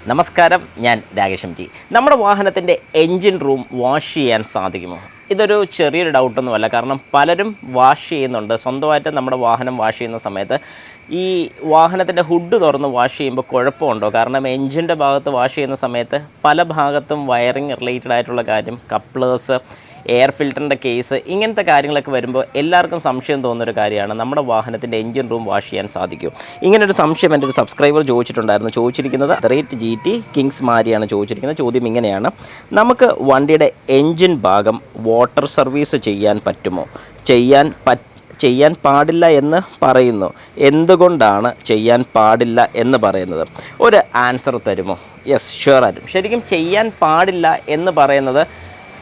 നമസ്കാരം, ഞാൻ രാകേഷ് ജി. നമ്മുടെ വാഹനത്തിൻ്റെ എൻജിൻ റൂം വാഷ് ചെയ്യാൻ സാധിക്കുമോ? ഇതൊരു ചെറിയൊരു ഡൗട്ടൊന്നുമല്ല. കാരണം പലരും വാഷ് ചെയ്യുന്നുണ്ട്. സ്വന്തമായിട്ട് നമ്മുടെ വാഹനം വാഷ് ചെയ്യുന്ന സമയത്ത് ഈ വാഹനത്തിൻ്റെ ഹുഡ് തുറന്ന് വാഷ് ചെയ്യുമ്പോൾ കുഴപ്പമുണ്ടോ? കാരണം എൻജിൻ്റെ ഭാഗത്ത് വാഷ് ചെയ്യുന്ന സമയത്ത് പല ഭാഗത്തും വയറിങ് റിലേറ്റഡ് ആയിട്ടുള്ള കാര്യം, കപ്ലേഴ്സ്, എയർ ഫിൽറ്ററിൻ്റെ കേസ്, ഇങ്ങനത്തെ കാര്യങ്ങളൊക്കെ വരുമ്പോൾ എല്ലാവർക്കും സംശയം തോന്നുന്നൊരു കാര്യമാണ്, നമ്മുടെ വാഹനത്തിൻ്റെ എൻജിൻ റൂം വാഷ് ചെയ്യാൻ സാധിക്കും. ഇങ്ങനൊരു സംശയം എൻ്റെ ഒരു സബ്സ്ക്രൈബർ ചോദിച്ചിട്ടുണ്ടായിരുന്നു. ചോദിച്ചിരിക്കുന്നത് GT കിങ്സ് മാരിയാണ് ചോദിച്ചിരിക്കുന്നത്. ചോദ്യം ഇങ്ങനെയാണ്: നമുക്ക് വണ്ടിയുടെ എൻജിൻ ഭാഗം വാട്ടർ സർവീസ് ചെയ്യാൻ പറ്റുമോ? ചെയ്യാൻ പാടില്ല എന്ന് പറയുന്നു. എന്തുകൊണ്ടാണ് ചെയ്യാൻ പാടില്ല എന്ന് പറയുന്നത്? ഒരു ആൻസർ തരുമോ? യെസ്, ഷുവർ ആയിട്ടും. ശരിക്കും ചെയ്യാൻ പാടില്ല എന്ന് പറയുന്നത്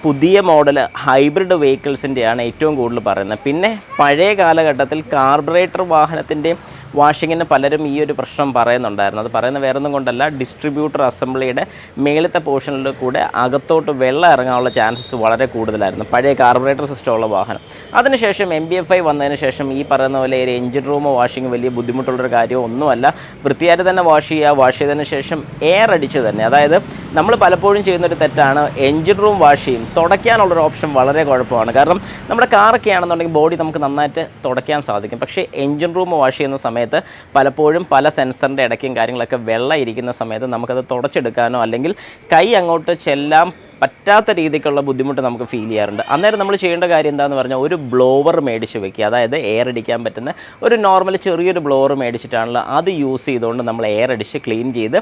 പുതിയ മോഡൽ ഹൈബ്രിഡ് വെഹിക്കിൾസിൻ്റെയാണ് ഏറ്റവും കൂടുതൽ പറയുന്നത്. പിന്നെ പഴയ കാലഘട്ടത്തിൽ കാർബറേറ്റർ വാഹനത്തിൻ്റെ വാഷിങ്ങിന് പലരും ഈ ഒരു പ്രശ്നം പറയുന്നുണ്ടായിരുന്നു. അത് പറയുന്നത് വേറൊന്നും കൊണ്ടല്ല, ഡിസ്ട്രിബ്യൂട്ടർ അസംബ്ലിയുടെ മേളത്തെ പോർഷനിൽ കൂടെ അകത്തോട്ട് വെള്ളം ഇറങ്ങാനുള്ള ചാൻസസ് വളരെ കൂടുതലായിരുന്നു പഴയ കാർബറേറ്റർ സിസ്റ്റമുള്ള വാഹനം. അതിനുശേഷം MBFI വന്നതിന് ശേഷം ഈ പറയുന്ന പോലെ ഒരു എൻജിൻ റൂം വാഷിങ് വലിയ ബുദ്ധിമുട്ടുള്ളൊരു കാര്യം ഒന്നുമല്ല. വൃത്തിയായിട്ട് തന്നെ വാഷ് ചെയ്തതിന് ശേഷം എയർ അടിച്ച് തന്നെ, അതായത് നമ്മൾ പലപ്പോഴും ചെയ്യുന്നൊരു തെറ്റാണ്, എൻജിൻ റൂം വാഷ് ചെയ്യും, തുടയ്ക്കാനുള്ളൊരു ഓപ്ഷൻ വളരെ കുഴപ്പമാണ്. കാരണം നമ്മുടെ കാറൊക്കെ ആണെന്നുണ്ടെങ്കിൽ ബോഡി നമുക്ക് നന്നായിട്ട് തുടയ്ക്കാൻ സാധിക്കും. പക്ഷേ എൻജിൻ റൂം വാഷ് ചെയ്യുന്ന സമയത്ത് പലപ്പോഴും പല സെൻസറിൻ്റെ ഇടയ്ക്കും കാര്യങ്ങളൊക്കെ വെള്ളം ഇരിക്കുന്ന സമയത്ത് നമുക്കത് തുടച്ചെടുക്കാനോ അല്ലെങ്കിൽ കൈ അങ്ങോട്ട് ചെല്ലാൻ പറ്റാത്ത രീതിക്കുള്ള ബുദ്ധിമുട്ട് നമുക്ക് ഫീൽ ചെയ്യാറുണ്ട്. അന്നേരം നമ്മൾ ചെയ്യേണ്ട കാര്യം എന്താണെന്ന് പറഞ്ഞാൽ, ഒരു ബ്ലോവർ മേടിച്ച് വെക്കുക. അതായത് എയർ അടിക്കാൻ പറ്റുന്ന ഒരു നോർമൽ ചെറിയൊരു ബ്ലോവർ മേടിച്ചിട്ടാണല്ലോ അത് യൂസ് ചെയ്തുകൊണ്ട് നമ്മൾ എയർ അടിച്ച് ക്ലീൻ ചെയ്ത്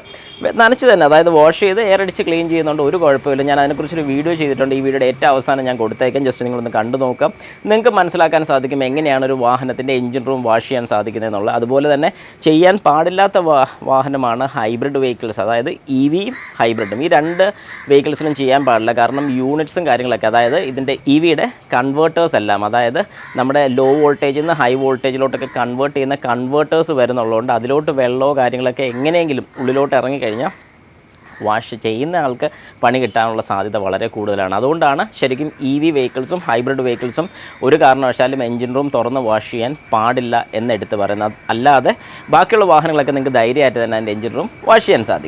നനച്ച് തന്നെ, അതായത് വാഷ് ചെയ്ത് എയർ അടിച്ച് ക്ലീൻ ചെയ്യുന്നതുകൊണ്ട് ഒരു കുഴപ്പമില്ല. ഞാൻ അതിനെക്കുറിച്ചൊരു വീഡിയോ ചെയ്തിട്ടുണ്ട്. ഈ വീഡിയോയുടെ ഏറ്റവും അവസാനം ഞാൻ കൊടുത്തേക്കാം. ജസ്റ്റ് നിങ്ങളൊന്ന് കണ്ടു നോക്കാം. നിങ്ങൾക്ക് മനസ്സിലാക്കാൻ സാധിക്കും എങ്ങനെയാണ് ഒരു വാഹനത്തിൻ്റെ എൻജിൻ റൂം വാഷ് ചെയ്യാൻ സാധിക്കുന്നതെന്നുള്ളത്. അതുപോലെ തന്നെ ചെയ്യാൻ പാടില്ലാത്ത വാഹനമാണ് ഹൈബ്രിഡ് വെഹിക്കിൾസ്, അതായത് EVയും ഹൈബ്രിഡും. ഈ രണ്ട് വെഹിക്കിൾസിലും ചെയ്യാൻ പാടില്ല. കാരണം യൂണിറ്റ്സും കാര്യങ്ങളൊക്കെ, അതായത് ഇതിൻ്റെ EVയുടെ കൺവേർട്ടേഴ്സ് എല്ലാം, അതായത് നമ്മുടെ ലോ വോൾട്ടേജിൽ നിന്ന് ഹൈ വോൾട്ടേജിലോട്ടൊക്കെ കൺവേർട്ട് ചെയ്യുന്ന കൺവേർട്ടേഴ്സ് വരുന്നുള്ളതുകൊണ്ട് അതിലോട്ട് വെള്ളമോ കാര്യങ്ങളൊക്കെ എങ്ങനെയെങ്കിലും ഉള്ളിലോട്ട് ഇറങ്ങിക്കഴിഞ്ഞാൽ വാഷ് ചെയ്യുന്ന ആൾക്ക് പണി കിട്ടാനുള്ള സാധ്യത വളരെ കൂടുതലാണ്. അതുകൊണ്ടാണ് ശരിക്കും EV വെഹിക്കിൾസും ഹൈബ്രിഡ് വെഹിക്കിൾസും ഒരു കാരണവശാലും എൻജിൻ റൂം തുറന്ന് വാഷ് ചെയ്യാൻ പാടില്ല എന്നെടുത്ത് പറയുന്നത്. അല്ലാതെ ബാക്കിയുള്ള വാഹനങ്ങളൊക്കെ നിങ്ങൾക്ക് ധൈര്യമായിട്ട് തന്നെ അതിൻ്റെ എൻജിൻ റൂം വാഷ് ചെയ്യാൻ സാധിക്കും.